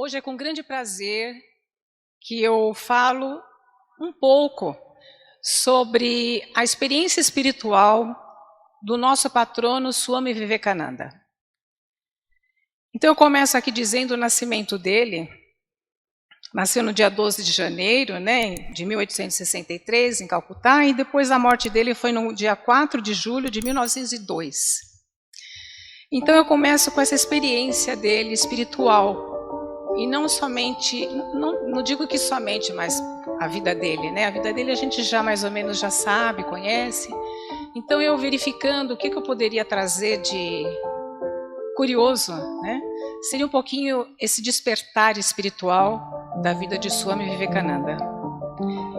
Hoje é com grande prazer que eu falo um pouco sobre a experiência espiritual do nosso patrono Swami Vivekananda. Então eu começo aqui dizendo o nascimento dele. Nasceu no dia 12 de janeiro, de 1863, em Calcutá, e depois a morte dele foi no dia 4 de julho de 1902. Então eu começo com essa experiência dele espiritual. E não somente, não digo que somente, mas a vida dele, A vida dele a gente já mais ou menos já sabe, conhece. Então eu verificando o que eu poderia trazer de curioso, seria um pouquinho esse despertar espiritual da vida de Swami Vivekananda.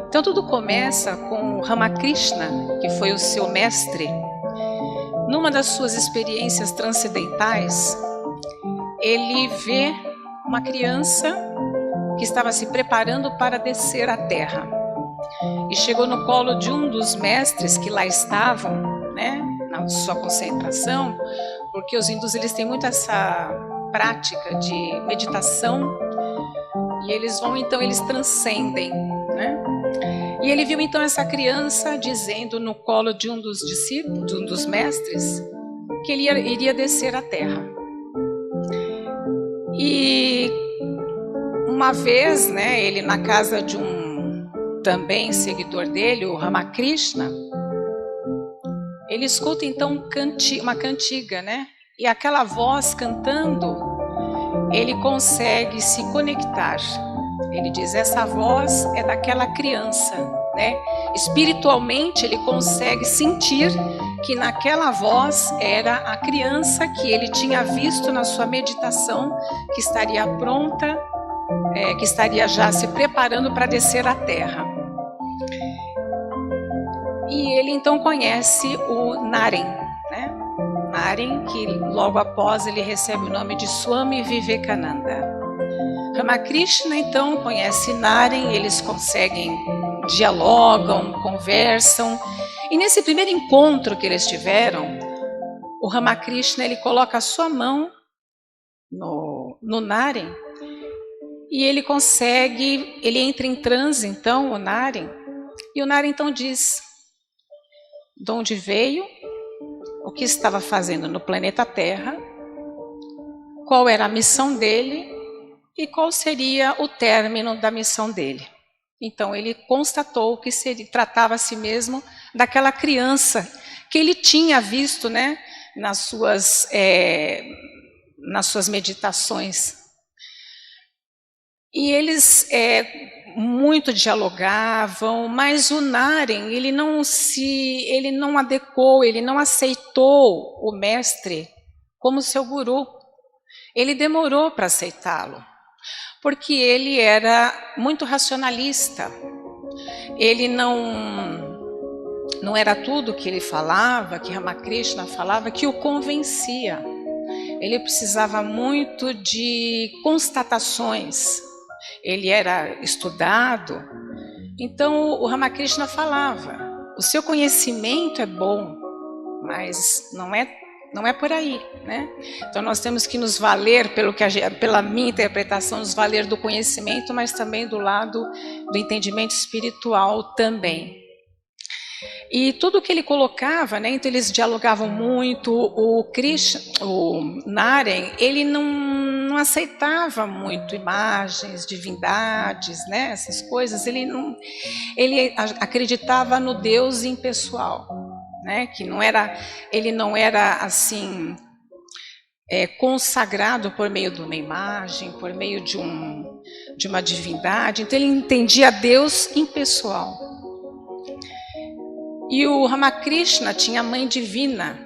Então tudo começa com Ramakrishna, que foi o seu mestre. Numa das suas experiências transcendentais, ele vê uma criança que estava se preparando para descer à terra. E chegou no colo de um dos mestres que lá estavam, na sua concentração, porque os hindus eles têm muito essa prática de meditação, e eles vão, então, eles transcendem, E ele viu, então, essa criança dizendo no colo de um dos discípulos, de um dos mestres, que ele iria descer à terra. E uma vez, ele na casa de um também seguidor dele, o Ramakrishna, ele escuta, então, uma cantiga, E aquela voz cantando, ele consegue se conectar. Ele diz, essa voz é daquela criança, Espiritualmente ele consegue sentir que naquela voz era a criança que ele tinha visto na sua meditação, que estaria pronta, que estaria já se preparando para descer à terra. E ele então conhece o Naren, Naren, que logo após ele recebe o nome de Swami Vivekananda. Ramakrishna então conhece Naren, eles dialogam, conversam, e nesse primeiro encontro que eles tiveram, o Ramakrishna ele coloca a sua mão no Naren, e ele entra em transe, então, o Naren, e o Naren então diz de onde veio, o que estava fazendo no planeta Terra, qual era a missão dele e qual seria o término da missão dele. Então ele constatou que tratava a si mesmo daquela criança que ele tinha visto, nas suas meditações. E eles muito dialogavam, mas o Naren ele não adequou, ele não aceitou o mestre como seu guru. Ele demorou para aceitá-lo, porque ele era muito racionalista. Ele não era tudo que ele falava, que Ramakrishna falava, que o convencia. Ele precisava muito de constatações. Ele era estudado. Então o Ramakrishna falava, o seu conhecimento é bom, mas não é por aí, Então nós temos que nos valer, pela minha interpretação, nos valer do conhecimento, mas também do lado do entendimento espiritual também. E tudo que ele colocava, então eles dialogavam muito. O Naren, ele não aceitava muito imagens, divindades, essas coisas. Ele acreditava no Deus impessoal. Que ele não era assim consagrado por meio de uma imagem, por meio de uma divindade. Então ele entendia Deus impessoal. E o Ramakrishna tinha a mãe divina,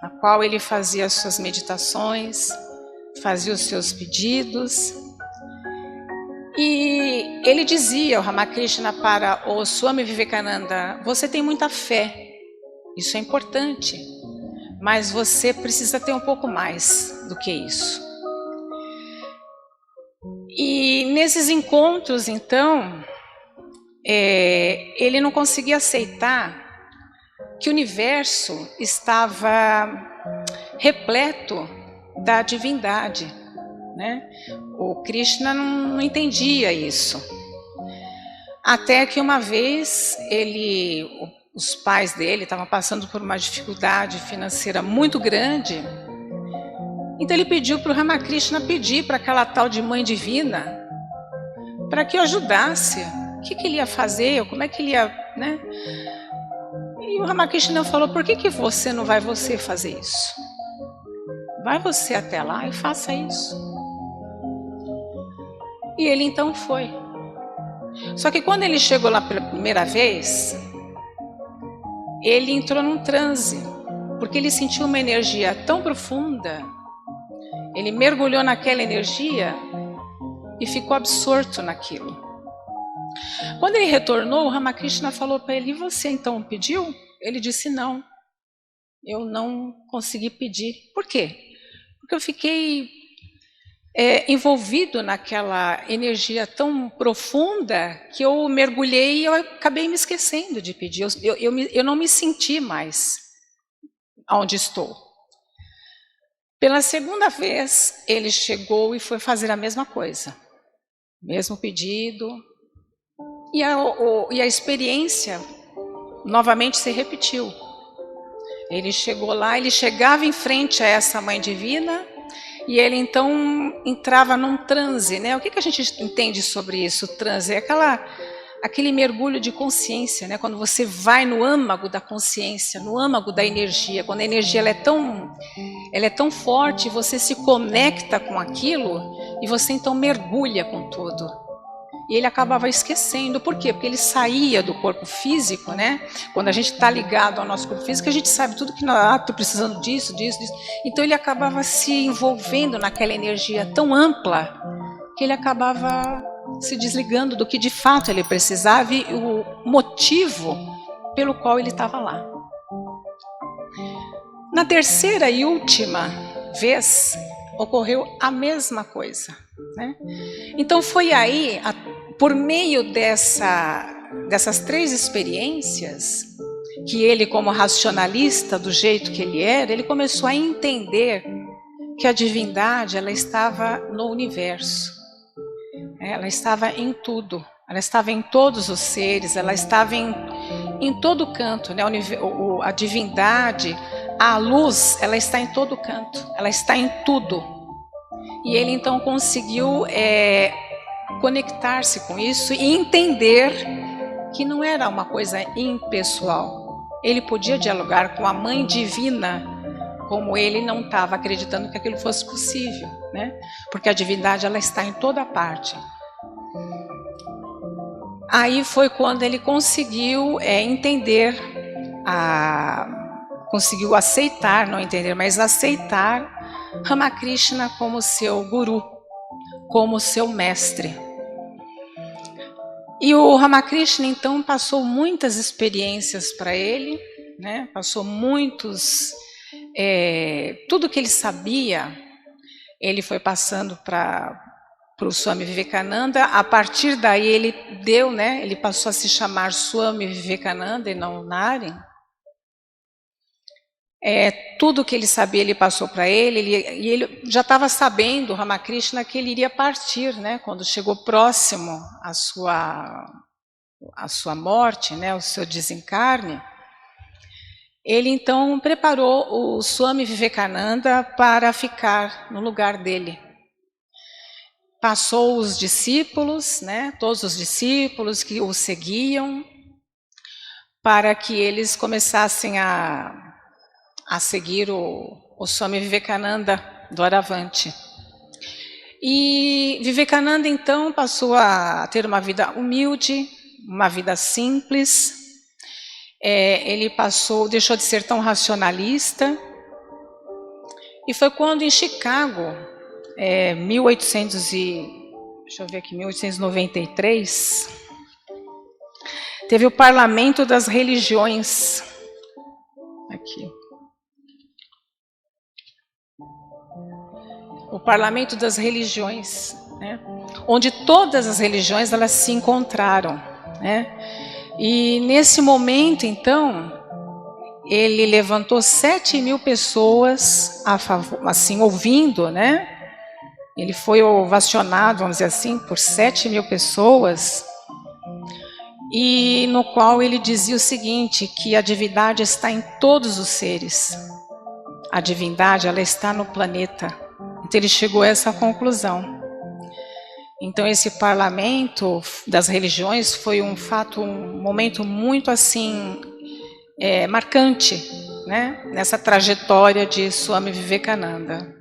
na qual ele fazia as suas meditações, fazia os seus pedidos. E ele dizia, o Ramakrishna, para o Swami Vivekananda, você tem muita fé. Isso é importante, mas você precisa ter um pouco mais do que isso. E nesses encontros, então, ele não conseguia aceitar que o universo estava repleto da divindade. né? O Krishna não entendia isso. Até que uma vez os pais dele estavam passando por uma dificuldade financeira muito grande. Então ele pediu para o Ramakrishna pedir para aquela tal de mãe divina para que o ajudasse. O que ele ia fazer? Como é que ele ia, né? E o Ramakrishna falou: por que você não vai fazer isso? Vai você até lá e faça isso. E ele então foi. Só que quando ele chegou lá pela primeira vez, ele entrou num transe, porque ele sentiu uma energia tão profunda, ele mergulhou naquela energia e ficou absorto naquilo. Quando ele retornou, o Ramakrishna falou para ele: e você então pediu? Ele disse: não, eu não consegui pedir. Por quê? Porque eu fiquei envolvido naquela energia tão profunda que eu mergulhei e eu acabei me esquecendo de pedir. Eu não me senti mais onde estou. Pela segunda vez, ele chegou e foi fazer a mesma coisa. Mesmo pedido. E a experiência novamente se repetiu. Ele chegou lá, ele chegava em frente a essa mãe divina e ele então entrava num transe, né? O que a gente entende sobre isso? O transe é aquele mergulho de consciência, né? Quando você vai no âmago da consciência, no âmago da energia, quando a energia ela é tão forte, você se conecta com aquilo e você então mergulha com tudo. E ele acabava esquecendo. Por quê? Porque ele saía do corpo físico, né? Quando a gente está ligado ao nosso corpo físico, a gente sabe tudo que estou precisando disso. Então ele acabava se envolvendo naquela energia tão ampla que ele acabava se desligando do que de fato ele precisava e o motivo pelo qual ele estava lá. Na terceira e última vez, ocorreu a mesma coisa, né? Então foi aí, por meio dessas três experiências, que ele, como racionalista, do jeito que ele era, ele começou a entender que a divindade ela estava no universo, ela estava em tudo, ela estava em todos os seres, ela estava em todo canto, né? A divindade, a luz, ela está em todo canto, ela está em tudo. E ele então conseguiu conectar-se com isso e entender que não era uma coisa impessoal. Ele podia dialogar com a mãe divina, como ele não estava acreditando que aquilo fosse possível, né? Porque a divindade ela está em toda parte. Aí foi quando ele conseguiu entender, conseguiu aceitar, não entender, mas aceitar Ramakrishna como seu guru, como seu mestre. E o Ramakrishna então passou muitas experiências para ele, né? Passou tudo que ele sabia, ele foi passando para o Swami Vivekananda. A partir daí ele ele passou a se chamar Swami Vivekananda e não Naren. Tudo que ele sabia ele passou para ele, e ele já estava sabendo, Ramakrishna, que ele iria partir, né? Quando chegou próximo à sua morte, né? O seu desencarne, ele então preparou o Swami Vivekananda para ficar no lugar dele. Passou os discípulos, né? Todos os discípulos que o seguiam, para que eles começassem a seguir o Swami Vivekananda doravante. E Vivekananda então passou a ter uma vida humilde, uma vida simples. Ele deixou de ser tão racionalista. E foi quando em Chicago, 1893, teve o Parlamento das Religiões. Aqui. O Parlamento das Religiões, né? Onde todas as religiões elas se encontraram, né? E nesse momento, então, ele levantou 7.000 pessoas a favor, assim, ouvindo, né? Ele foi ovacionado, vamos dizer assim, por 7.000 pessoas, e no qual ele dizia o seguinte, que a divindade está em todos os seres. A divindade, ela está no planeta. Então ele chegou a essa conclusão. Então esse parlamento das religiões foi um momento muito assim, marcante, né, nessa trajetória de Swami Vivekananda.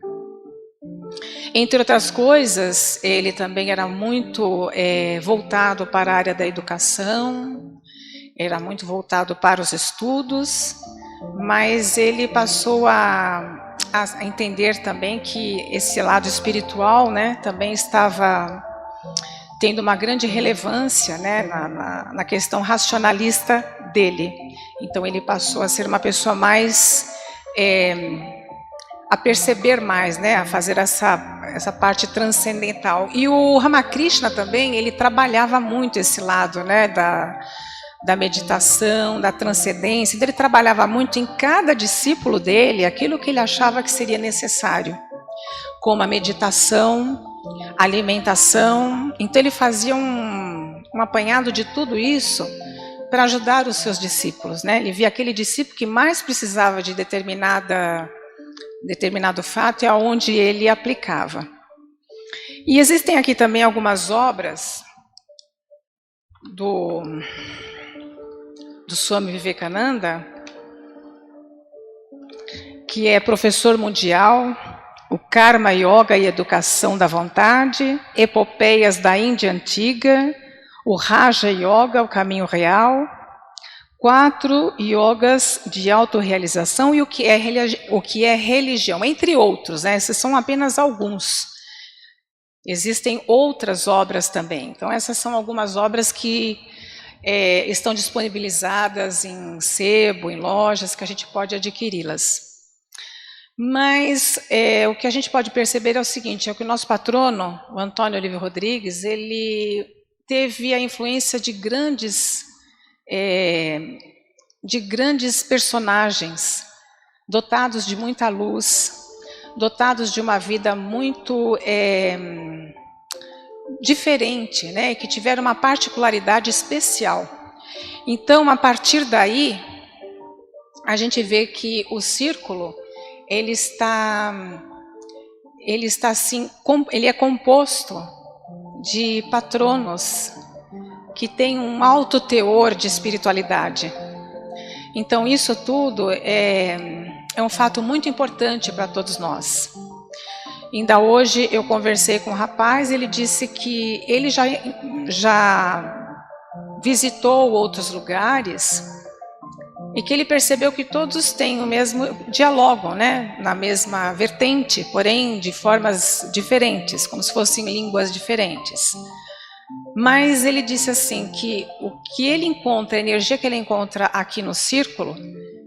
Entre outras coisas, ele também era muito voltado para a área da educação, era muito voltado para os estudos, mas ele passou a entender também que esse lado espiritual, né, também estava tendo uma grande relevância, né, na questão racionalista dele. Então ele passou a ser uma pessoa mais, a perceber mais, né, a fazer essa parte transcendental. E o Ramakrishna também, ele trabalhava muito esse lado, né, da meditação, da transcendência. Então ele trabalhava muito em cada discípulo dele aquilo que ele achava que seria necessário, como a meditação, alimentação. Então ele fazia um apanhado de tudo isso para ajudar os seus discípulos, né? Ele via aquele discípulo que mais precisava de determinado fato e aonde ele aplicava. E existem aqui também algumas obras do Swami Vivekananda, que é professor mundial, o Karma Yoga e Educação da Vontade, Epopeias da Índia Antiga, o Raja Yoga, o Caminho Real, 4 yogas de autorrealização e o que é religião, entre outros, né? Esses são apenas alguns. Existem outras obras também. Então essas são algumas obras que estão disponibilizadas em sebo, em lojas, que a gente pode adquiri-las. Mas o que a gente pode perceber é o seguinte, é que o nosso patrono, o Antônio Oliveira Rodrigues, ele teve a influência de grandes personagens, dotados de muita luz, dotados de uma vida muito diferente, né, que tiveram uma particularidade especial. Então, a partir daí, a gente vê que o círculo ele é composto de patronos que têm um alto teor de espiritualidade. Então isso tudo é um fato muito importante para todos nós. Ainda hoje eu conversei com um rapaz, ele disse que ele já visitou outros lugares e que ele percebeu que todos têm o mesmo diálogo, né? Na mesma vertente, porém de formas diferentes, como se fossem línguas diferentes. Mas ele disse assim, que o que ele encontra, a energia que ele encontra aqui no círculo,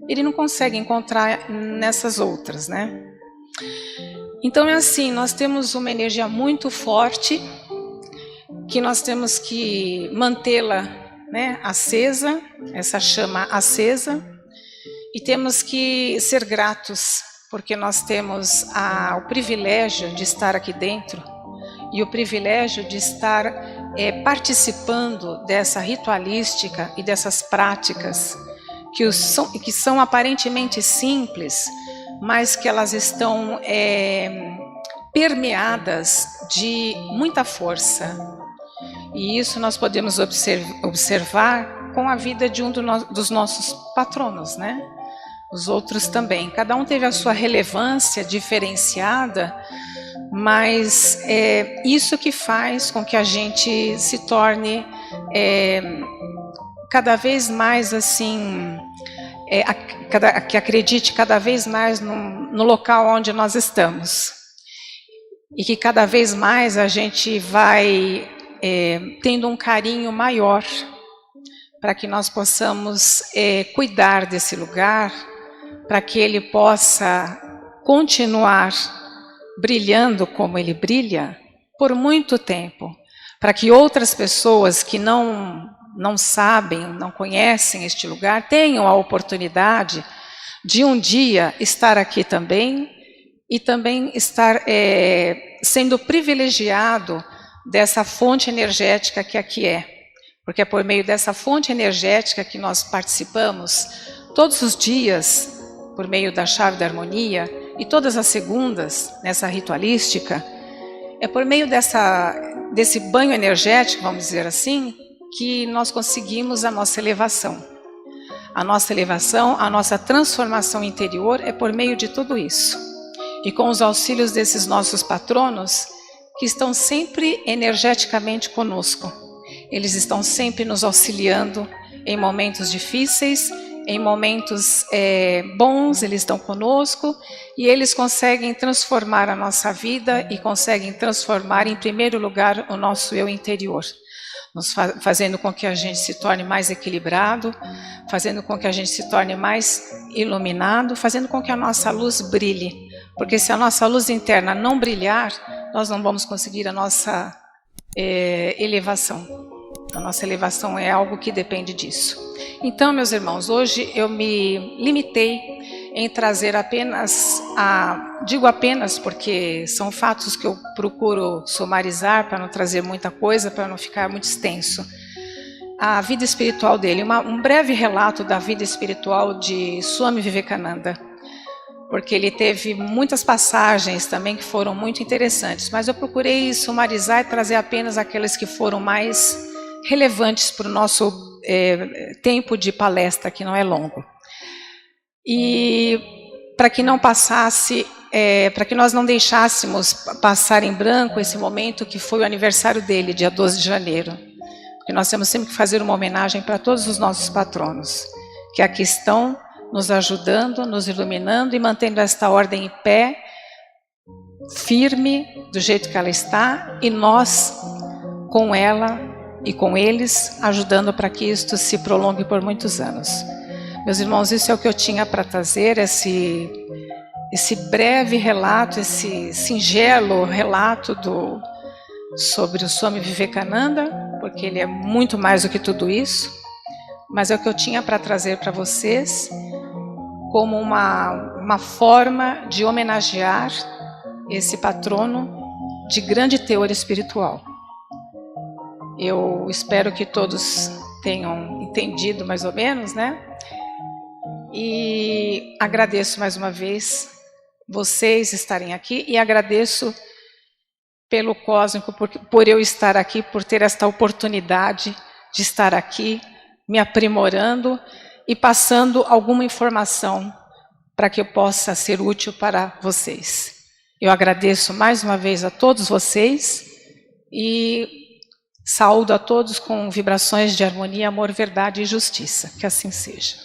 ele não consegue encontrar nessas outras, né? Então é assim, nós temos uma energia muito forte, que nós temos que mantê-la, né, acesa, essa chama acesa, e temos que ser gratos, porque nós temos o privilégio de estar aqui dentro, e o privilégio de estar participando dessa ritualística e dessas práticas, que são aparentemente simples, mas que elas estão permeadas de muita força. E isso nós podemos observar com a vida de dos nossos patronos, né? Os outros também. Cada um teve a sua relevância diferenciada, mas é isso que faz com que a gente se torne cada vez mais assim, que acredite cada vez mais no local onde nós estamos. E que cada vez mais a gente vai tendo um carinho maior para que nós possamos cuidar desse lugar, para que ele possa continuar brilhando como ele brilha por muito tempo, para que outras pessoas que não sabem, não conhecem este lugar, tenham a oportunidade de um dia estar aqui também e também estar sendo privilegiado dessa fonte energética que aqui é. Porque é por meio dessa fonte energética que nós participamos todos os dias, por meio da chave da harmonia, e todas as segundas, nessa ritualística, é por meio desse banho energético, vamos dizer assim, que nós conseguimos a nossa elevação. A nossa elevação, a nossa transformação interior é por meio de tudo isso. E com os auxílios desses nossos patronos, que estão sempre energeticamente conosco. Eles estão sempre nos auxiliando em momentos difíceis, em momentos bons, eles estão conosco e eles conseguem transformar a nossa vida e conseguem transformar, em primeiro lugar, o nosso eu interior, fazendo com que a gente se torne mais equilibrado, fazendo com que a gente se torne mais iluminado, fazendo com que a nossa luz brilhe. Porque se a nossa luz interna não brilhar, nós não vamos conseguir a nossa elevação. A nossa elevação é algo que depende disso. Então, meus irmãos, hoje eu me limitei em trazer apenas, digo apenas porque são fatos que eu procuro sumarizar para não trazer muita coisa, para não ficar muito extenso. A vida espiritual dele, um breve relato da vida espiritual de Swami Vivekananda, porque ele teve muitas passagens também que foram muito interessantes, mas eu procurei sumarizar e trazer apenas aquelas que foram mais relevantes para o nosso tempo de palestra, que não é longo. E para que não passasse, para que nós não deixássemos passar em branco esse momento que foi o aniversário dele, dia 12 de janeiro. Porque nós temos sempre que fazer uma homenagem para todos os nossos patronos, que aqui estão nos ajudando, nos iluminando e mantendo esta ordem em pé, firme, do jeito que ela está, e nós, com ela e com eles, ajudando para que isto se prolongue por muitos anos. Meus irmãos, isso é o que eu tinha para trazer, esse breve relato, esse singelo relato sobre o Swami Vivekananda, porque ele é muito mais do que tudo isso, mas é o que eu tinha para trazer para vocês, como uma forma de homenagear esse patrono de grande teor espiritual. Eu espero que todos tenham entendido mais ou menos, né? E agradeço mais uma vez vocês estarem aqui e agradeço pelo Cósmico, por eu estar aqui, por ter esta oportunidade de estar aqui, me aprimorando e passando alguma informação para que eu possa ser útil para vocês. Eu agradeço mais uma vez a todos vocês e saúdo a todos com vibrações de harmonia, amor, verdade e justiça. Que assim seja.